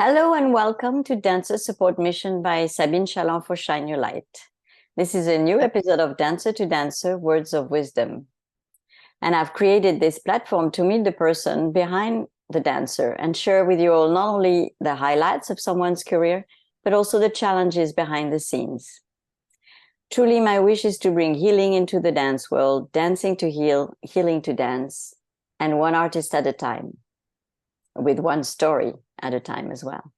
Hello and welcome to Dancer Support Mission by Sabine for Shine Your Light. This is a new episode of Dancer to Dancer, Words of Wisdom. And I've created this platform to meet the person behind the dancer and share with you all not only the highlights of someone's career, but also the challenges behind the scenes. Truly, my wish is to bring healing into the dance world, dancing to heal, healing to dance, and one artist at a time, with one story at a time as well.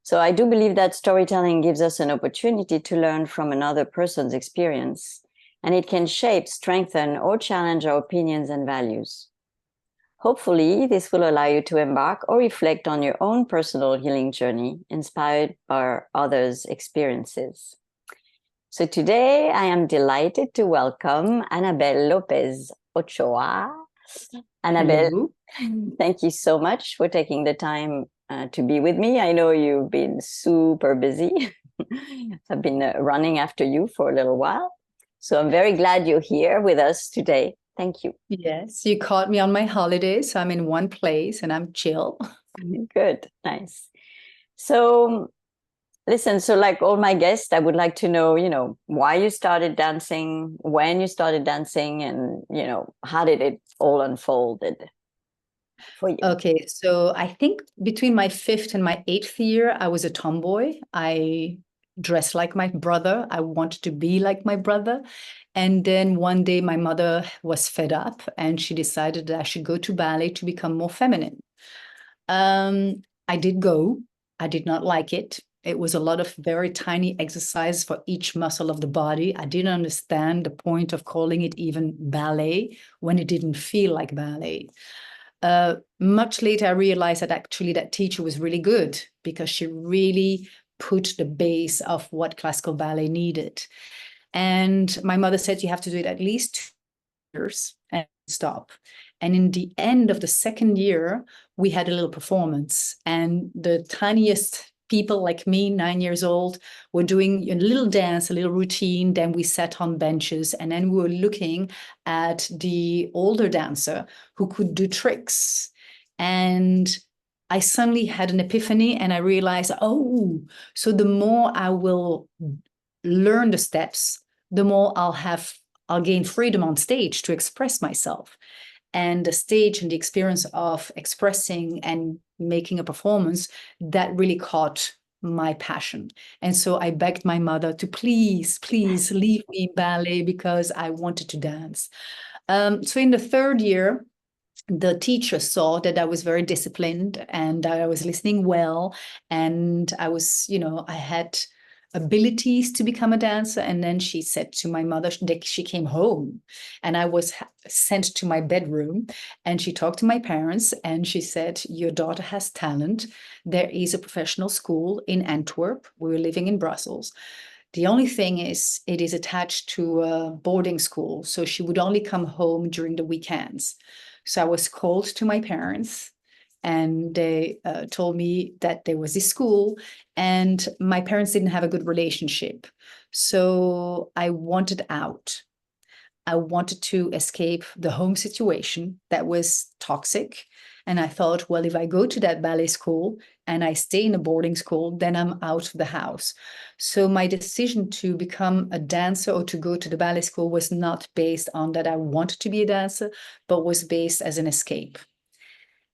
So I do believe that storytelling gives us an opportunity to learn from another person's experience, and it can shape, strengthen, or challenge our opinions and values. Hopefully, this will allow you to embark or reflect on your own personal healing journey, inspired by others' experiences. So today, I am delighted to welcome Annabelle Lopez Ochoa. Annabelle, thank you so much for taking the time to be with me. I know you've been super busy. I've been running after you for a little while. So I'm very glad you're here with us today. Thank you. Yes, you caught me on my holidays. So I'm in one place and I'm chill. Good, nice. So listen, so like all my guests, I would like to know, why you started dancing, when you started dancing, and, how did it all unfolded for you? Okay, so I think between my 5th and my 8th year, I was a tomboy. I dressed like my brother. I wanted to be like my brother. And then one day my mother was fed up and she decided that I should go to ballet to become more feminine. I did go. I did not like it. It was a lot of very tiny exercise for each muscle of the body. I didn't understand the point of calling it even ballet when it didn't feel like ballet. Much later, I realized that actually that teacher was really good because she really put the base of what classical ballet needed. And my mother said, you have to do it at least 2 years and stop. And in the end of the 2nd year, we had a little performance. And the tiniest people like me, 9 years old, were doing a little dance, a little routine. Then we sat on benches and then we were looking at the older dancer who could do tricks. And I suddenly had an epiphany and I realized, oh, so the more I will learn the steps, the more I'll gain freedom on stage to express myself. And the stage and the experience of expressing and making a performance, that really caught my passion. And so I begged my mother to please leave me ballet because I wanted to dance. So in the 3rd year, the teacher saw that I was very disciplined and I was listening well. And I was, I had abilities to become a dancer. And then she said to my mother, she came home and I was sent to my bedroom and she talked to my parents and she said, your daughter has talent. There is a professional school in Antwerp. We were living in Brussels. The only thing is it is attached to a boarding school. So she would only come home during the weekends. So I was called to my parents and they told me that there was this school and my parents didn't have a good relationship. So I wanted out. I wanted to escape the home situation that was toxic. And I thought, well, if I go to that ballet school and I stay in a boarding school, then I'm out of the house. So my decision to become a dancer or to go to the ballet school was not based on that I wanted to be a dancer, but was based as an escape.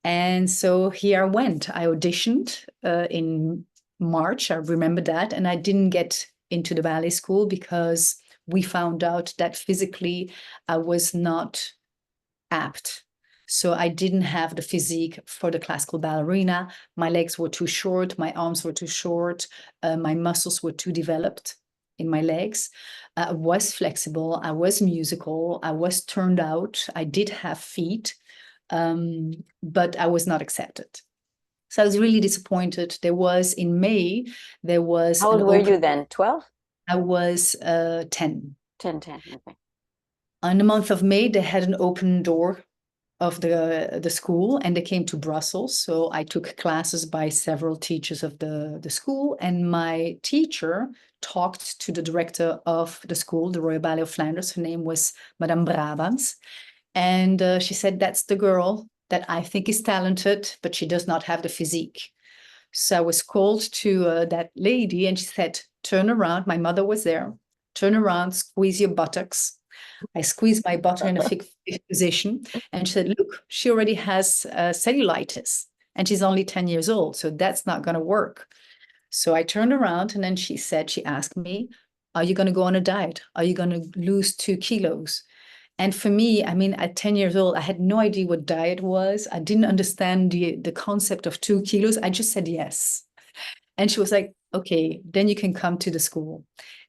And so here I went. I auditioned in March. I remember that. And I didn't get into the ballet school because we found out that physically I was not apt. So I didn't have the physique for the classical ballerina. My legs were too short. My arms were too short. My muscles were too developed in my legs. I was flexible. I was musical. I was turned out. I did have feet. But I was not accepted. So I was really disappointed. In May, there was... How old were you then? 12? I was 10. 10, okay. On the month of May, they had an open door of the school and they came to Brussels. So I took classes by several teachers of the school. And my teacher talked to the director of the school, the Royal Ballet of Flanders. Her name was Madame Brabants. And she said, that's the girl that I think is talented, but she does not have the physique. So I was called to that lady, and she said, turn around. My mother was there. Turn around, squeeze your buttocks. I squeezed my buttock in a fixed position, and she said, look, she already has cellulitis, and she's only 10 years old, so that's not going to work. So I turned around, and then she asked me, are you going to go on a diet? Are you going to lose 2 kilos? And for me, I mean, at 10 years old, I had no idea what diet was. I didn't understand the concept of 2 kilos. I just said yes. And she was like, okay, then you can come to the school.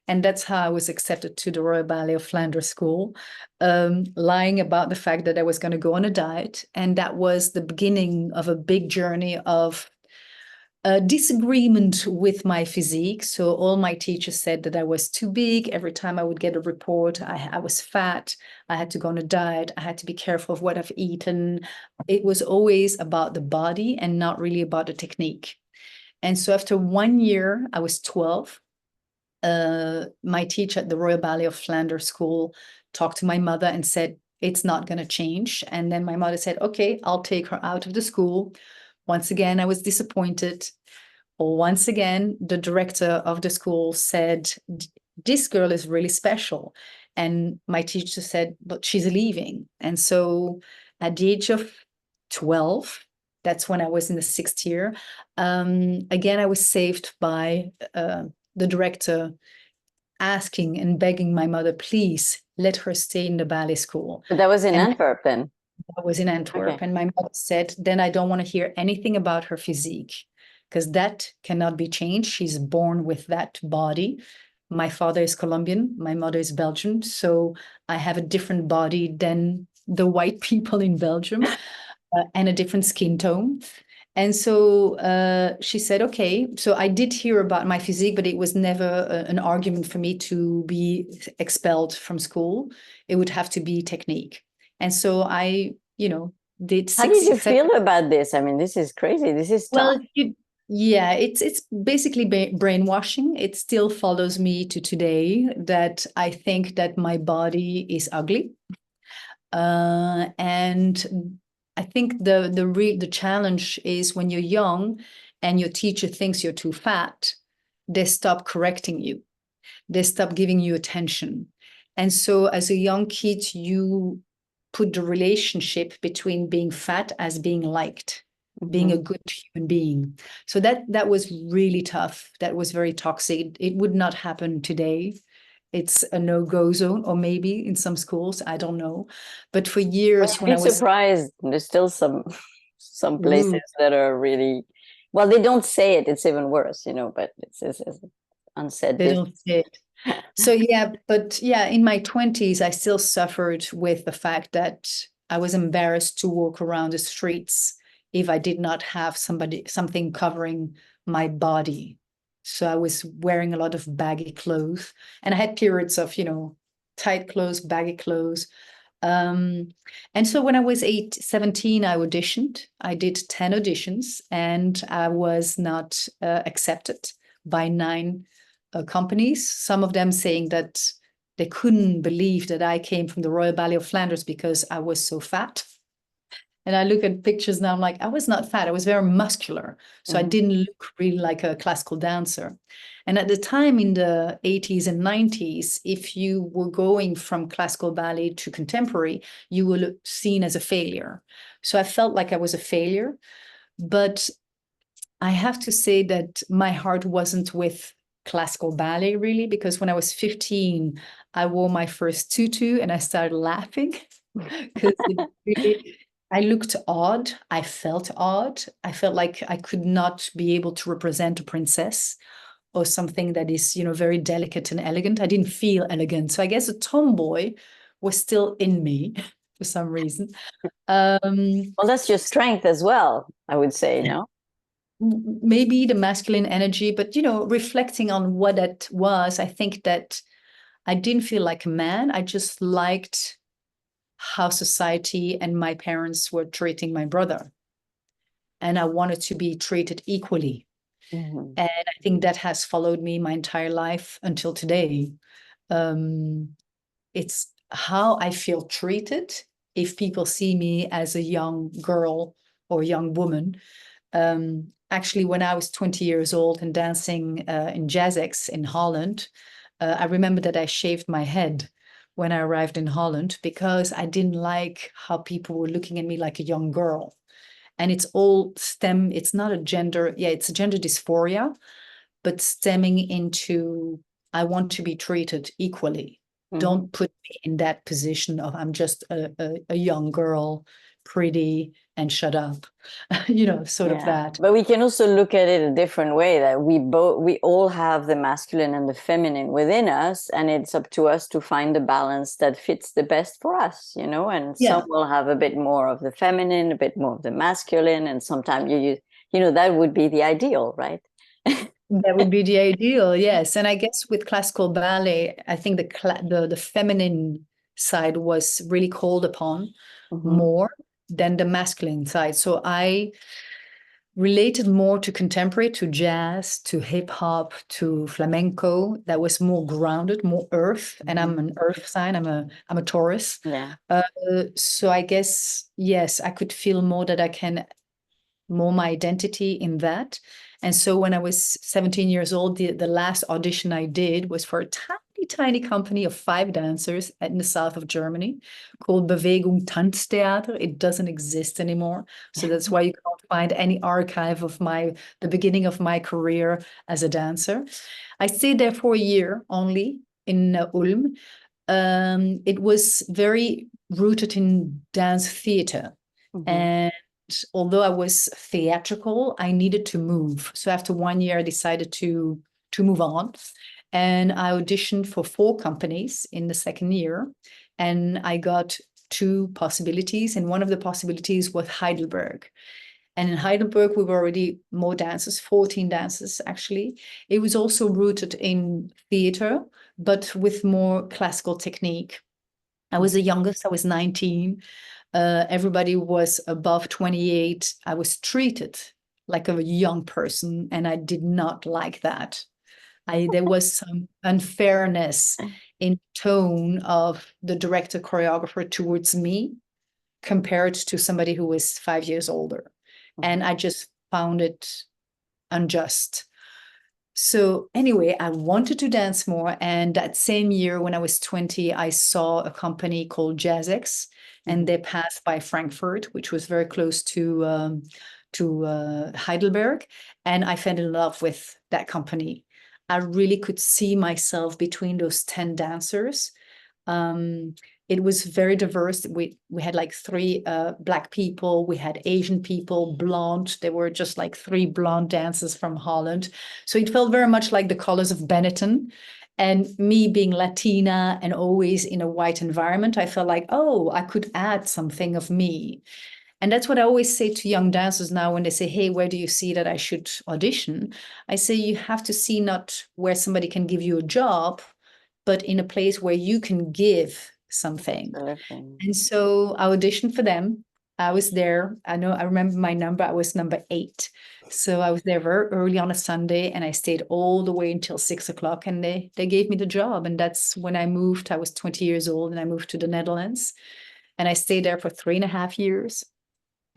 And that's how I was accepted to the Royal Ballet of Flanders School, lying about the fact that I was going to go on a diet. And that was the beginning of a big journey of disagreement with my physique. So all my teachers said that I was too big. Every time I would get a report, I was fat. I had to go on a diet. I had to be careful of what I've eaten. It was always about the body and not really about the technique. And so after 1 year, I was 12. My teacher at the Royal Ballet of Flanders School talked to my mother and said, it's not going to change. And then my mother said, okay, I'll take her out of the school. Once again, I was disappointed. Once again, the director of the school said, this girl is really special. And my teacher said, but she's leaving. And so at the age of 12, that's when I was in the 6th year, again, I was saved by the director asking and begging my mother, please let her stay in the ballet school. But that was in Antwerp then? I was in Antwerp. Okay. And my mother said, then I don't want to hear anything about her physique, because that cannot be changed. She's born with that body. My father is Colombian, my mother is Belgian, so I have a different body than the white people in Belgium, and a different skin tone. And so she said, okay, so I did hear about my physique, but it was never an argument for me to be expelled from school. It would have to be technique. And so I, did 6. How did you feel about this? I mean, this is crazy. This is tough. Well, yeah, it's basically brainwashing. It still follows me to today that I think that my body is ugly. And I think the challenge is when you're young and your teacher thinks you're too fat, they stop correcting you. They stop giving you attention. And so as a young kid, you put the relationship between being fat as being liked, being a good human being. So that was really tough. That was very toxic. It would not happen today. It's a no-go zone, or maybe in some schools, I don't know. But for years, when I was surprised, there's still some places that are really, well, they don't say it. It's even worse, but it's unsaid. They don't say it. So yeah, but yeah, in my 20s, I still suffered with the fact that I was embarrassed to walk around the streets if I did not have something covering my body. So I was wearing a lot of baggy clothes, and I had periods of, tight clothes, baggy clothes. And so when I was 17, I auditioned. I did 10 auditions, and I was not accepted by 9 companies, some of them saying that they couldn't believe that I came from the Royal Ballet of Flanders because I was so fat. And I look at pictures now, I'm like, I was not fat. I was very muscular. So I didn't look really like a classical dancer. And at the time in the 80s and 90s, if you were going from classical ballet to contemporary, you were seen as a failure. So I felt like I was a failure. But I have to say that my heart wasn't with classical ballet really, because when I was 15, I wore my first tutu and I started laughing because I looked odd. I felt odd. I felt like I could not be able to represent a princess or something that is, very delicate and elegant. I didn't feel elegant. So I guess a tomboy was still in me for some reason. Well, that's your strength as well, I would say, no? Maybe the masculine energy, but reflecting on what that was, I think that I didn't feel like a man. I just liked how society and my parents were treating my brother, and I wanted to be treated equally. And I think that has followed me my entire life until today. It's how I feel treated if people see me as a young girl or young woman. actually, when I was 20 years old and dancing in Jazz in Holland, I remember that I shaved my head when I arrived in Holland because I didn't like how people were looking at me like a young girl. And it's all it's not a gender, it's a gender dysphoria, but stemming into I want to be treated equally. Don't put me in that position of I'm just a young girl, pretty, and shut up, sort of that. But we can also look at it a different way, that we all have the masculine and the feminine within us, and it's up to us to find the balance that fits the best for us, and some will have a bit more of the feminine, a bit more of the masculine, and sometimes that would be the ideal, right? That would be the ideal, yes. And I guess with classical ballet, I think the feminine side was really called upon more than the masculine side. So I related more to contemporary, to jazz, to hip hop, to flamenco. That was more grounded, more earth. And I'm an earth sign. I'm a Taurus. Yeah. So I guess, yes, I could feel more that I can more my identity in that. And so when I was 17 years old, the last audition I did was for a tiny company of 5 dancers in the south of Germany called Bewegung Tanztheater. It doesn't exist anymore. So that's why you can't find any archive of the beginning of my career as a dancer. I stayed there for a year only in Ulm. It was very rooted in dance theater. And although I was theatrical, I needed to move. So after 1 year, I decided to move on. And I auditioned for 4 companies in the second year. And I got 2 possibilities. And one of the possibilities was Heidelberg. And in Heidelberg, we were already more dancers, 14 dancers, actually. It was also rooted in theater, but with more classical technique. I was the youngest. I was 19. Everybody was above 28. I was treated like a young person, and I did not like that. There was some unfairness in tone of the director choreographer towards me compared to somebody who was 5 years older. And I just found it unjust. So anyway, I wanted to dance more. And that same year, when I was 20, I saw a company called Jazz, and they passed by Frankfurt, which was very close to Heidelberg. And I fell in love with that company. I really could see myself between those 10 dancers. It was very diverse. We had like 3 Black people. We had Asian people, blonde. There were just like 3 blonde dancers from Holland. So it felt very much like the colors of Benetton. And me being Latina and always in a white environment, I felt like, oh, I could add something of me. And that's what I always say to young dancers now when they say, hey, where do you see that I should audition? I say you have to see not where somebody can give you a job, but in a place where you can give something. And so I auditioned for them. I was there. I remember my number. I was number 8. So I was there very early on a Sunday, and I stayed all the way until 6 o'clock, and they gave me the job. And that's when I moved. I was 20 years old, and I moved to the Netherlands. And I stayed there for 3.5 years.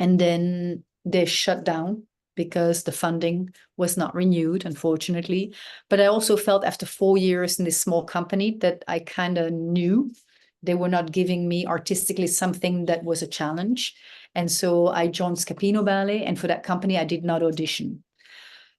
And then they shut down because the funding was not renewed, unfortunately. But I also felt after 4 years in this small company that I kind of knew they were not giving me artistically something that was a challenge. And so I joined Scapino Ballet, and for that company, I did not audition.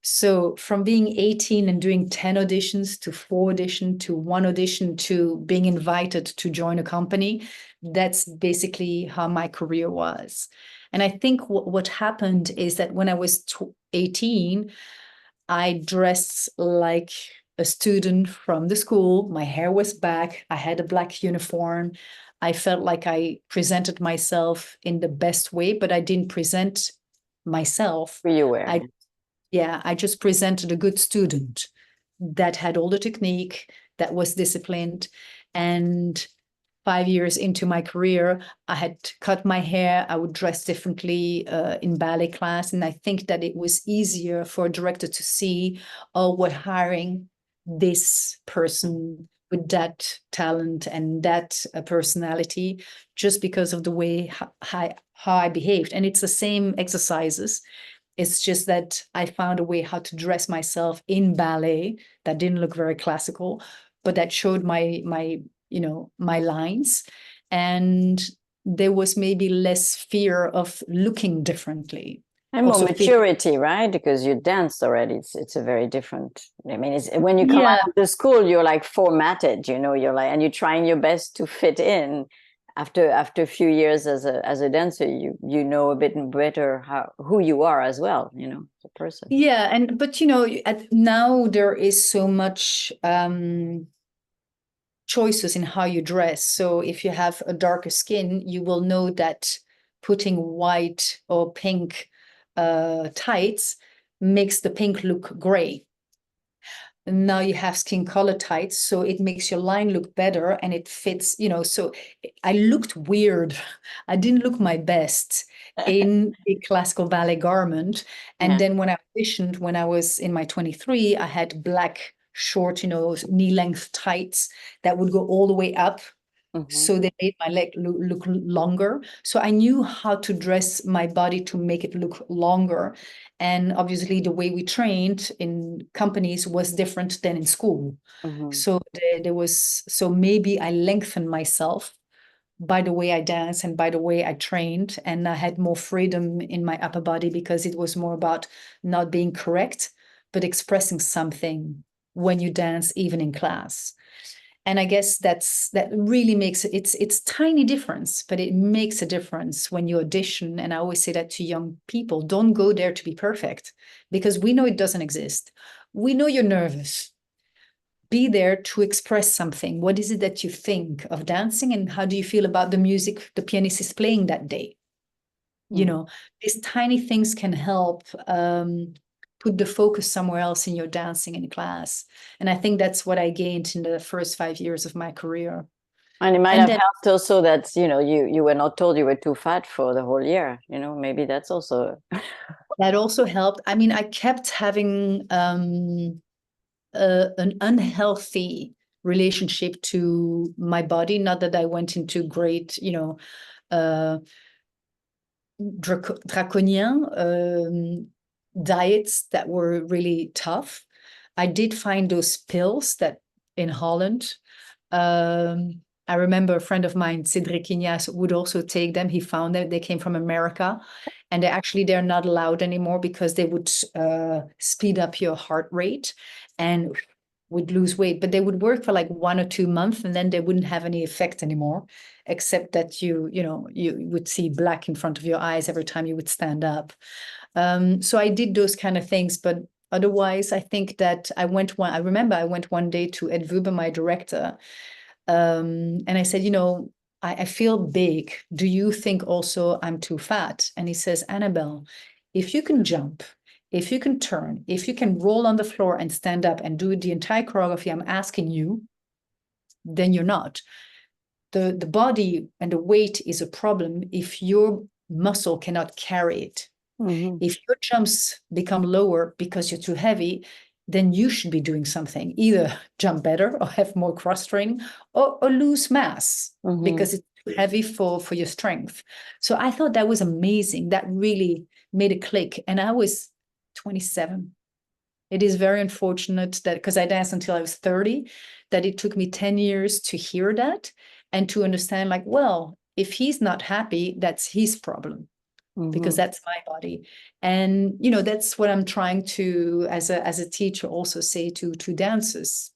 So from being 18 and doing 10 auditions to 4 auditions to 1 audition to being invited to join a company, that's basically how my career was. And I think what happened is that when I was 18, I dressed like a student from the school. My hair was back. I had a black uniform. I felt like I presented myself in the best way, but I didn't present myself. Who you were. I just presented a good student that had all the technique, that was disciplined. And 5 years into my career, I had cut my hair. I would dress differently in ballet class. And I think that it was easier for a director to see, oh, we're hiring this person with that talent and that personality, just because of the way how I behaved. And it's the same exercises. It's just that I found a way how to dress myself in ballet that didn't look very classical, but that showed my my lines. And there was maybe less fear of looking differently. And more Also maturity, right? Because you danced already. It's a very different. I mean, it's when you come yeah, out of the school, you're like formatted. You're like, and you're trying your best to fit in. After a few years as a dancer, you know a bit better who you are as well. As a person. yeah. But now there is so much choices in how you dress. So if you have a darker skin, you will know that putting white or pink tights makes the pink look gray. And now you have skin color tights, so it makes your line look better and it fits, so I looked weird. I didn't look my best in a classical ballet garment. And Yeah. then when I auditioned, when I was in my 23, I had black short, knee-length tights that would go all the way up. Mm-hmm. So they made my leg look longer. So I knew how to dress my body to make it look longer. And obviously the way we trained in companies was different than in school. Mm-hmm. So so maybe I lengthened myself by the way I danced and by the way I trained. And I had more freedom in my upper body because it was more about not being correct, but expressing something when you dance, even in class. And I guess that really makes it's tiny difference, but it makes a difference when you audition. And I always say that to young people: don't go there to be perfect, because we know it doesn't exist. We know you're nervous. Be there to express something. What is it that you think of dancing, and how do you feel about the music the pianist is playing that day? These tiny things can help put the focus somewhere else in your dancing in class. And I think that's what I gained in the first 5 years of my career. And it might And have then helped also that you were not told you were too fat for the whole year. Maybe that's also. that also helped. I mean, I kept having an unhealthy relationship to my body. Not that I went into great, draconian diets that were really tough. I did find those pills that in Holland. I remember a friend of mine, Cedric Ignace, would also take them. He found them. They came from America, and they're not allowed anymore because they would speed up your heart rate and would lose weight. But they would work for like 1 or 2 months, and then they wouldn't have any effect anymore, except that you would see black in front of your eyes every time you would stand up. So I did those kind of things, but otherwise, I think that I remember I went one day to Ed Vuber, my director, and I said, I feel big. Do you think also I'm too fat? And he says, Annabelle, if you can jump, if you can turn, if you can roll on the floor and stand up and do the entire choreography I'm asking you, then you're not. The body and the weight is a problem if your muscle cannot carry it. Mm-hmm. If your jumps become lower because you're too heavy, then you should be doing something. Either jump better or have more cross training, or lose mass, mm-hmm. because it's too heavy for your strength. So I thought that was amazing. That really made a click. And I was 27. It is very unfortunate that, because I danced until I was 30, that it took me 10 years to hear that and to understand, like, well, if he's not happy, that's his problem. Mm-hmm. Because that's my body. And that's what I'm trying to, as a teacher, also say to dancers.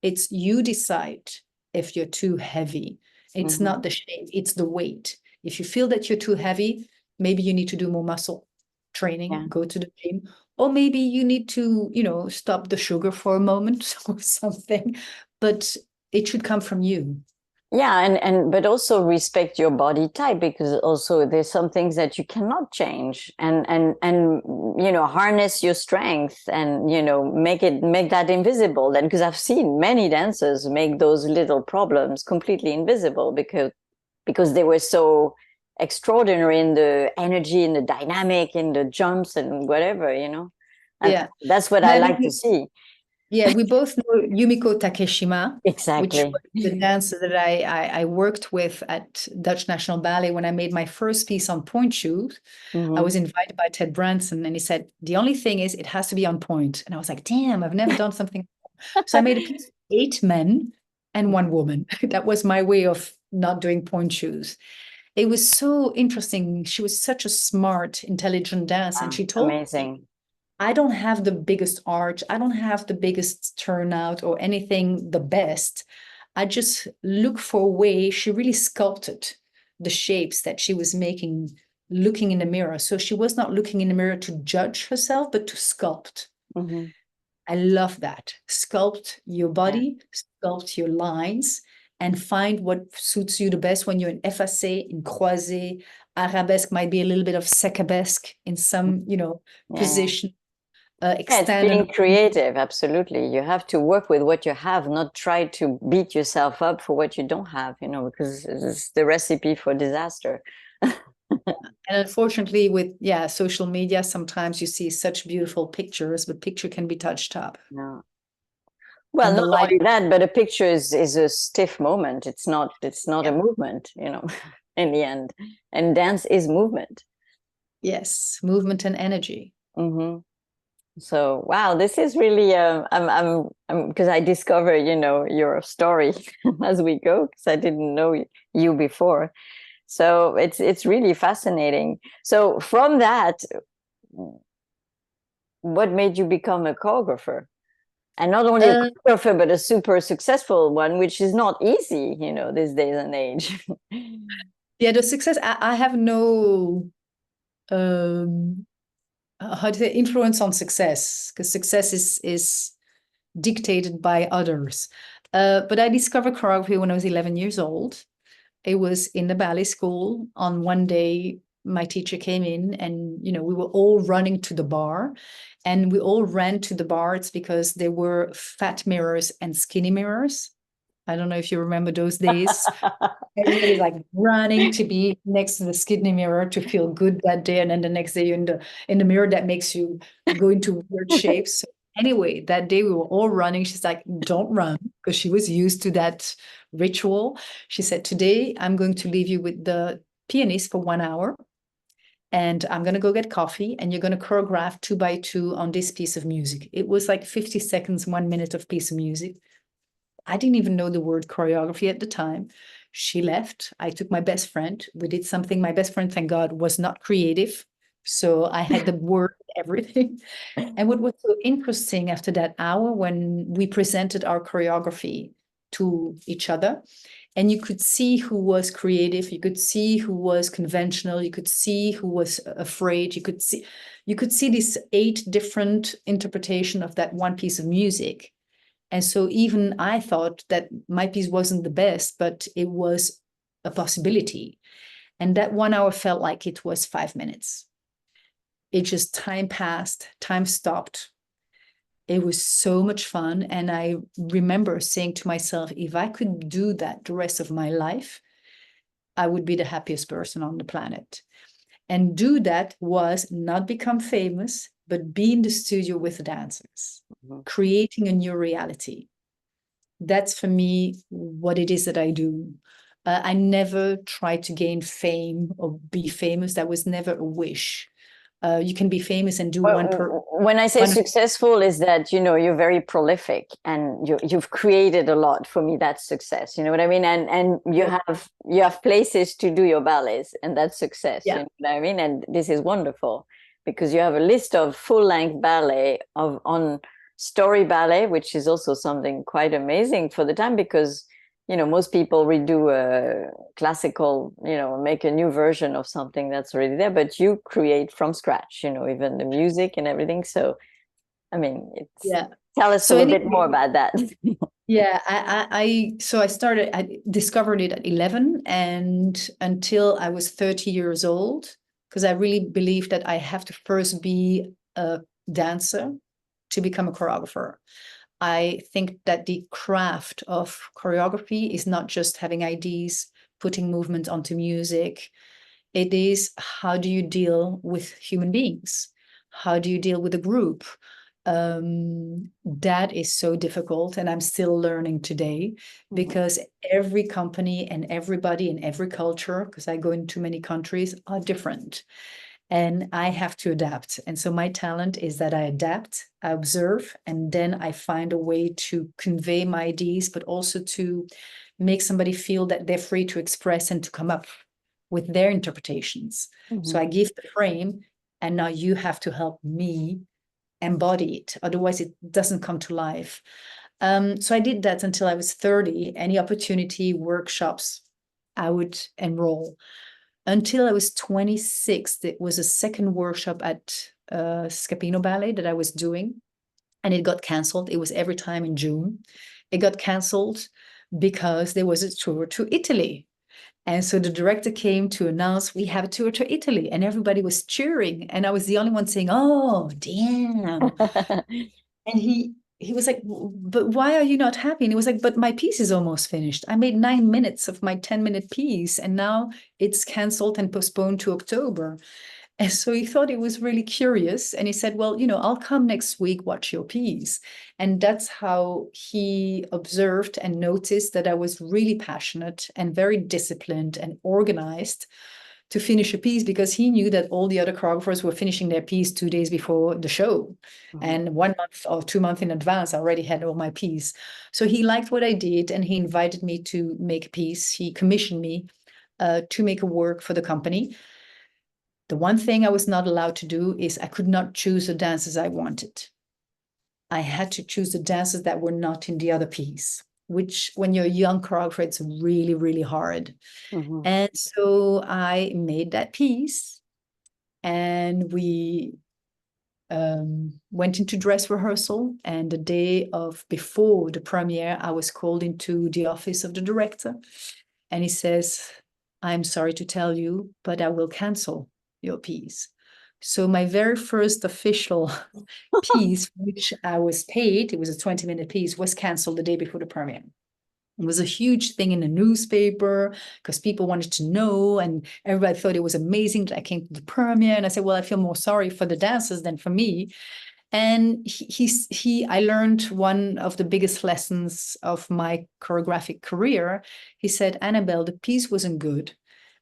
It's you decide if you're too heavy. It's mm-hmm. not the shape, it's the weight. If you feel that you're too heavy, maybe you need to do more muscle training, yeah. Go to the gym, or maybe you need to stop the sugar for a moment or something, but it should come from you. Yeah, and but also respect your body type, because also there's some things that you cannot change, and harness your strength and make that invisible. Then, because I've seen many dancers make those little problems completely invisible because they were so extraordinary in the energy, in the dynamic, in the jumps and whatever, Yeah, that's what I like to see. Yeah, we both know Yumiko Takeshima, which Exactly. was the dancer that I worked with at Dutch National Ballet when I made my first piece on point shoes. I Hmm. was invited by Ted Branson, and he said, the only thing is it has to be on point. And I was like, damn, I've never done something. So I made a piece of 8 men and 1 woman. That was my way of not doing point shoes. It was so interesting. She was such a smart, intelligent dancer. And she told me, Amazing. I don't have the biggest arch. I don't have the biggest turnout or anything the best. I just look for a way. She really sculpted the shapes that she was making, looking in the mirror. So she was not looking in the mirror to judge herself, but to sculpt. Hmm. I love that. Sculpt your Yeah. body, sculpt your lines, and find what suits you the best when you're in effacé, in croisé. Arabesque might be a little bit of secabesque in some, Yeah. position. Yeah, it's Extend being and creative. Absolutely. You have to work with what you have, not try to beat yourself up for what you don't have, because it's the recipe for disaster. unfortunately with social media, sometimes you see such beautiful pictures, but picture can be touched up. No. Well, And the not light, only that, but a picture is a stiff moment. It's not a yeah, movement, in the end. And dance is movement. yes, movement and energy. Hmm. So, wow, this is really because I discover, your story as we go, because I didn't know you before. So it's really fascinating. So from that, what made you become a choreographer? And not only a Uh, choreographer, but a super successful one, which is not easy, these days and age. yeah, the success, I have no um how to say influence on success, because success is dictated by others. But I discovered choreography when I was 11 years old. It was in the ballet school. On one day, my teacher came in, and we were all running to the bar, and we all ran to the bar. It's because there were fat mirrors and skinny mirrors. I don't know if you remember those days. Everybody's like running to be next to the skinny mirror to feel good that day, and then the next day you're in the mirror that makes you go into weird shapes. So anyway, that day we were all running. She's like, "Don't run," because she was used to that ritual. She said, "Today I'm going to leave you with the pianist for 1 hour, and I'm going to go get coffee, and you're going to choreograph 2 by 2 on this piece of music." It was like 50 seconds, 1 minute of piece of music. I didn't even know the word choreography at the time. She left. I took my best friend. We did something. My best friend, thank God, was not creative. So I had the word, everything. And what was so interesting after that hour, when we presented our choreography to each other, and you could see who was creative, you could see who was conventional, you could see who was afraid, you could see these 8 different interpretation of that one piece of music. And so even I thought that my piece wasn't the best, but it was a possibility. And that 1 hour felt like it was 5 minutes. It just time passed, time stopped. It was so much fun. And I remember saying to myself, if I could do that the rest of my life, I would be the happiest person on the planet. And do that was not become famous, but be in the studio with the dancers, Mhm. creating a new reality. That's for me what it is that I do. I never try to gain fame or be famous. That was never a wish. You can be famous and do When I say one. successful, is that you're very prolific and you've created a lot. For me, that's success. You know what I mean? And you have places to do your ballets, and that's success. You Yeah, know what I mean? And this is wonderful because you have a list of full-length ballet on story ballet, which is also something quite amazing for the time, because most people redo a classical, make a new version of something that's already there, but you create from scratch, even the music and everything. So, I mean, yeah. tell us a So little bit more anyway, about that. yeah, I discovered it at 11, and until I was 30 years old, because I really believed that I have to first be a dancer to become a choreographer. I think that the craft of choreography is not just having ideas, putting movement onto music. It is, how do you deal with human beings? How do you deal with a group? that is so difficult, and I'm still learning today, because every company and everybody in every culture, because I go into many countries, are different, and I have to adapt. And so my talent is that I adapt, I observe, and then I find a way to convey my ideas, but also to make somebody feel that they're free to express and to come up with their interpretations. So I give the frame, and now you have to help me embody it. Otherwise, it doesn't come to life. So I did that until I was 30. Any opportunity, workshops, I would enroll. Until I was 26, it was a second workshop at Scapino Ballet that I was doing, and it got canceled. It was every time in June. It got canceled because there was a tour to Italy. And so the director came to announce we have a tour to Italy, and everybody was cheering. And I was the only one saying, oh, damn. And he was like, but why are you not happy? And he was like, but my piece is almost finished. I made 9 minutes of my 10-minute piece, and now it's canceled and postponed to October. And so he thought it was really curious. And he said, well, I'll come next week, watch your piece. And that's how he observed and noticed that I was really passionate and very disciplined and organized to finish a piece, because he knew that all the other choreographers were finishing their piece 2 days before the show. And 1 month or 2 months in advance, I already had all my piece. So he liked what I did, and he invited me to make a piece. He commissioned me to make a work for the company. The one thing I was not allowed to do is I could not choose the dances I wanted. I had to choose the dances that were not in the other piece, which when you're a young choreographer, it's really, really hard. And so I made that piece, and we went into dress rehearsal. And the day before the premiere, I was called into the office of the director, and he says, I'm sorry to tell you, but I will cancel your piece. So my very first official piece, which I was paid, it was a 20-minute piece, was canceled the day before the premiere. It was a huge thing in the newspaper because people wanted to know, and everybody thought it was amazing that I came to the premiere. And I said, well, I feel more sorry for the dancers than for me. And I learned one of the biggest lessons of my choreographic career. He said, Annabelle, the piece wasn't good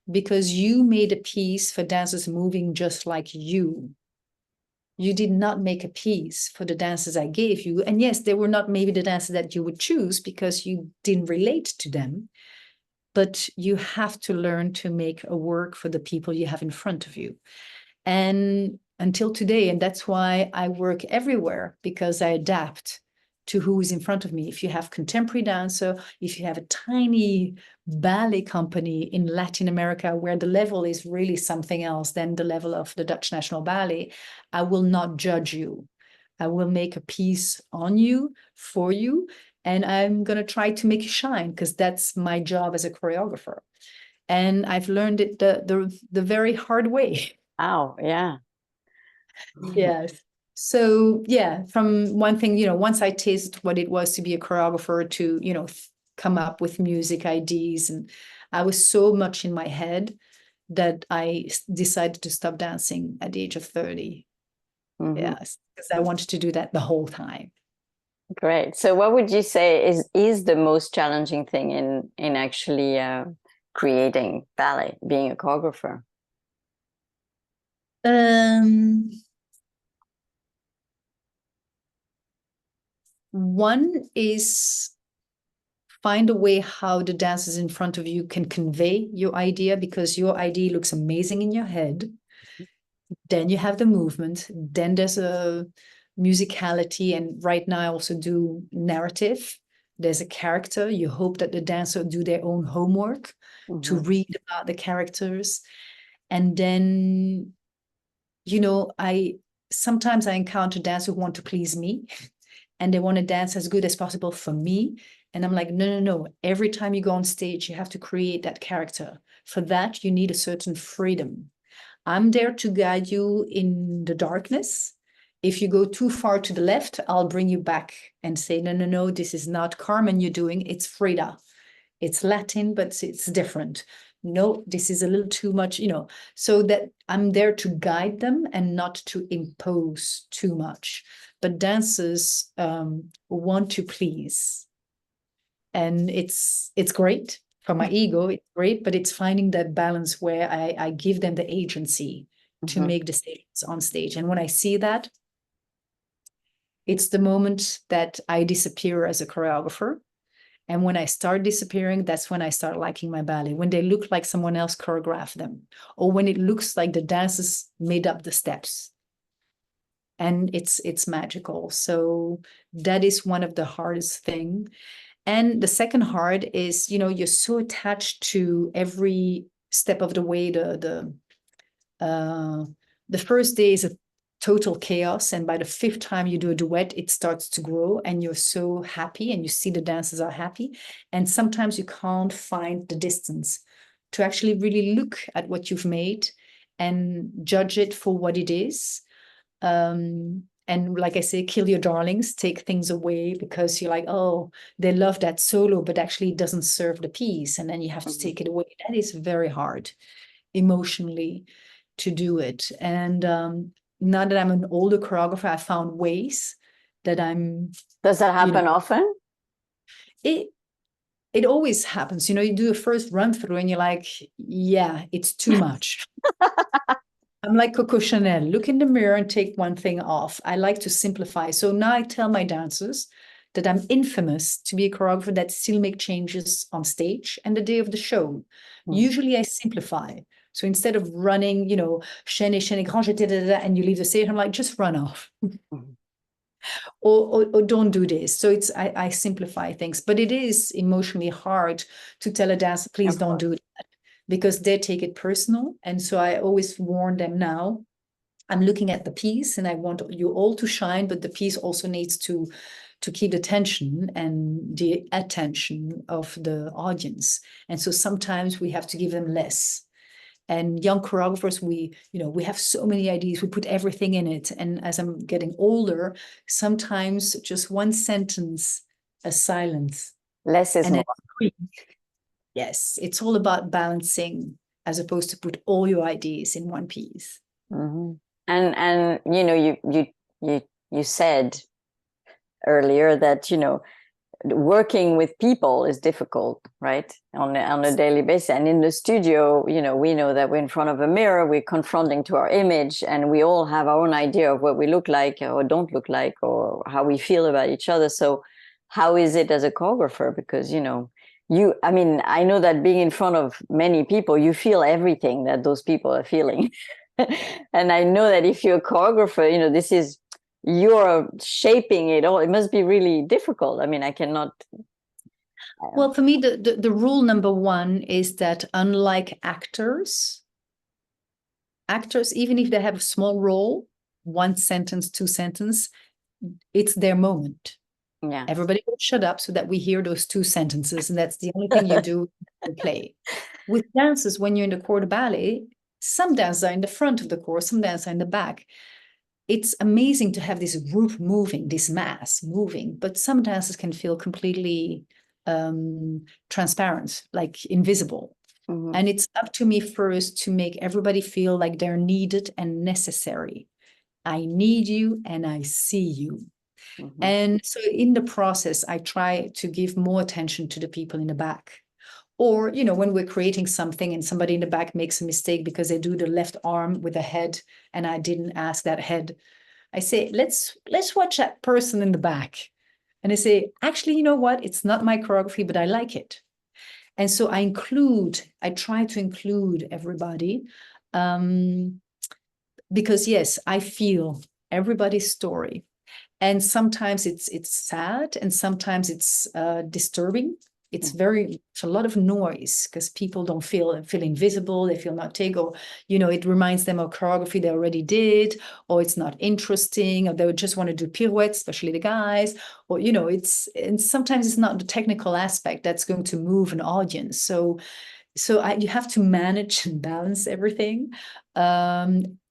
because you made a piece for dancers moving just like you. You did not make a piece for the dances I gave you. And yes, they were not maybe the dances that you would choose because you didn't relate to them. But you have to learn to make a work for the people you have in front of you. And until today, and that's why I work everywhere, because I adapt to who is in front of me. If you have contemporary dancer, if you have a tiny ballet company in Latin America where the level is really something else than the level of the Dutch National Ballet, I will not judge you. I will make a piece on you, for you, and I'm going to try to make you shine, because that's my job as a choreographer. And I've learned it the very hard way. Wow, yeah. Yes. So yeah, from one thing, once I tasted what it was to be a choreographer, to, come up with music ideas, and I was so much in my head that I decided to stop dancing at the age of 30. Yes, because I wanted to do that the whole time. Great. So what would you say is the most challenging thing in actually creating ballet, being a choreographer? One is find a way how the dancers in front of you can convey your idea, because your idea looks amazing in your head. Then you have the movement. Then there's a musicality. And right now I also do narrative. There's a character. You hope that the dancer do their own homework to read about the characters. And then, sometimes I encounter dancers who want to please me and they want to dance as good as possible for me. And I'm like, no. Every time you go on stage, you have to create that character. For that, you need a certain freedom. I'm there to guide you in the darkness. If you go too far to the left, I'll bring you back and say, no, this is not Carmen you're doing. It's Frida. It's Latin, but it's different. no, this is a little too much, so that I'm there to guide them and not to impose too much. But dancers want to please. And it's great for my ego, it's great, but it's finding that balance where I give them the agency to make decisions on stage. And when I see that, it's the moment that I disappear as a choreographer. And when I start disappearing, that's when I start liking my ballet, when they look like someone else choreographed them, or when it looks like the dancers made up the steps. And it's magical. So that is one of the hardest thing. And the second hard is, you're so attached to every step of the way. The first day is a total chaos, and by the fifth time you do a duet, it starts to grow, and you're so happy, and you see the dancers are happy. And sometimes you can't find the distance to actually really look at what you've made and judge it for what it is. And like I say, kill your darlings, take things away because you're like, oh, they love that solo, but actually it doesn't serve the piece. And then you have to take it away. That is very hard emotionally to do it. And now that I'm an older choreographer, I found ways that I'm. Does that happen often? It always happens. You do a first run through and you're like, yeah, it's too much. I'm like Coco Chanel, look in the mirror and take one thing off. I like to simplify. So now I tell my dancers that I'm infamous to be a choreographer that still make changes on stage and the day of the show. Usually I simplify. So instead of running, chaîne, chaîne, grand, and you leave the stage, I'm like, just run off. Or don't do this. So I simplify things. But it is emotionally hard to tell a dancer, please don't do that, because they take it personal. And so I always warn them now, I'm looking at the piece and I want you all to shine, but the piece also needs to keep the tension and the attention of the audience. And so sometimes we have to give them less. And young choreographers, we have so many ideas, we put everything in it. And as I'm getting older, sometimes just one sentence, a silence. Less is more. Yes, it's all about balancing as opposed to put all your ideas in one piece. And you said earlier that working with people is difficult, right? On a daily basis. And in the studio, we know that we're in front of a mirror, we're confronting to our image, and we all have our own idea of what we look like or don't look like, or how we feel about each other. So how is it as a choreographer? Because, I know that being in front of many people, you feel everything that those people are feeling. And I know that if you're a choreographer, you're shaping it all. It must be really difficult. I cannot. Well, for me, the rule number one is that unlike actors, even if they have a small role, one sentence, two sentences, it's their moment. Yeah. Everybody will shut up so that we hear those two sentences, and that's the only thing you do in play. With dancers, when you're in the corps de ballet, some dancers are in the front of the corps, some dancers are in the back. It's amazing to have this group moving, this mass moving, but some dancers can feel completely transparent, like invisible. And it's up to me first to make everybody feel like they're needed and necessary. I need you and I see you. And so in the process, I try to give more attention to the people in the back. Or, when we're creating something and somebody in the back makes a mistake because they do the left arm with a head and I didn't ask that head, I say, let's watch that person in the back. And I say, actually, you know what? It's not my choreography, but I like it. And so I try to include everybody because, yes, I feel everybody's story. And sometimes it's sad and sometimes it's disturbing. It's a lot of noise because people don't feel invisible. They feel not taken, or, it reminds them of choreography they already did, or it's not interesting, or they would just want to do pirouettes, especially the guys, or, and sometimes it's not the technical aspect that's going to move an audience. So you have to manage and balance everything.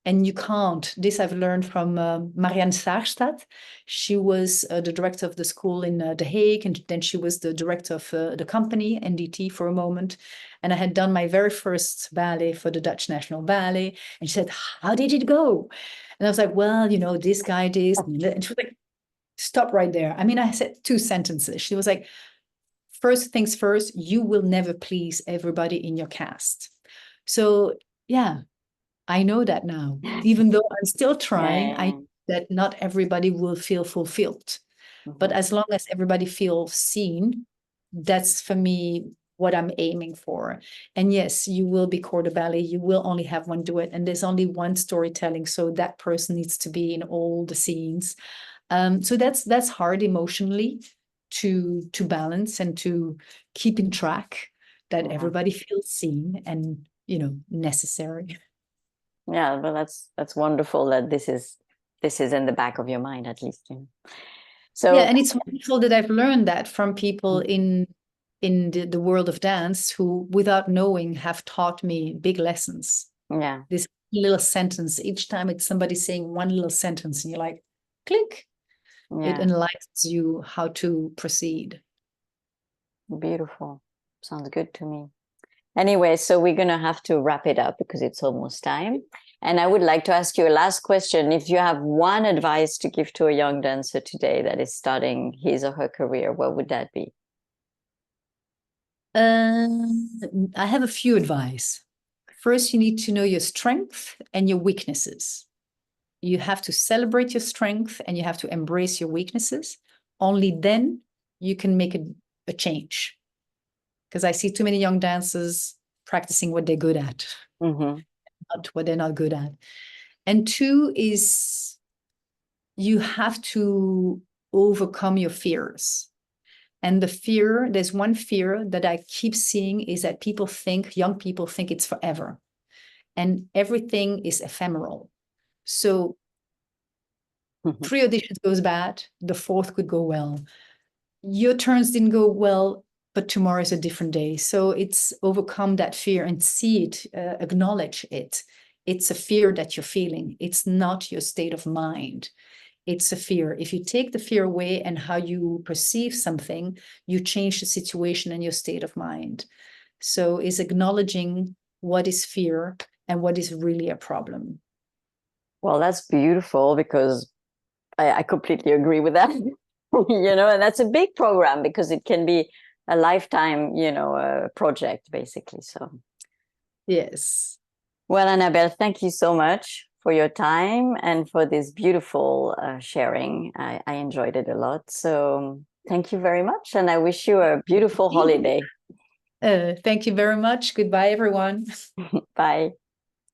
And you can't. This I've learned from Marianne Saarstad. She was the director of the school in The Hague, and then she was the director of the company, NDT, for a moment. And I had done my very first ballet for the Dutch National Ballet. And she said, how did it go? And I was like, well, you know, this guy did. And she was like, stop right there. I mean, I said 2 sentences. She was like, first things first, you will never please everybody in your cast. So, yeah. I know that now, even though I'm still trying, Yeah. I know that not everybody will feel fulfilled. But as long as everybody feels seen, that's for me what I'm aiming for. And yes, you will be corps de ballet, you will only have one duet, and there's only one storytelling. So that person needs to be in all the scenes. So that's hard emotionally to balance and to keep in track that everybody feels seen and, you know, necessary. Yeah, but that's wonderful that this is in the back of your mind, at least. You know. So yeah, and it's wonderful that I've learned that from people in the world of dance who, without knowing, have taught me big lessons. Yeah. This little sentence, each time it's somebody saying one little sentence, and you're like, click. Yeah. It enlightens you how to proceed. Beautiful. Sounds good to me. Anyway, so we're going to have to wrap it up because it's almost time. And I would like to ask you a last question. If you have one advice to give to a young dancer today that is starting his or her career, what would that be? I have a few advice. First, you need to know your strength and your weaknesses. You have to celebrate your strength and you have to embrace your weaknesses. Only then you can make a change. Because I see too many young dancers practicing what they're good at, not what they're not good at. And 2 is you have to overcome your fears. And there's one fear that I keep seeing is that young people think it's forever. And everything is ephemeral. So 3 auditions goes bad, the 4th could go well. Your turns didn't go well, but tomorrow is a different day. So it's overcome that fear and see it, acknowledge it. It's a fear that you're feeling. It's not your state of mind. It's a fear. If you take the fear away and how you perceive something, you change the situation and your state of mind. So it's acknowledging what is fear and what is really a problem. Well, that's beautiful because I completely agree with that. You know, and that's a big program because it can be a lifetime, you know, project basically. So, yes. Well, Annabelle, thank you so much for your time and for this beautiful sharing. I enjoyed it a lot. So thank you very much. And I wish you a beautiful holiday. Thank you very much. Goodbye, everyone. Bye.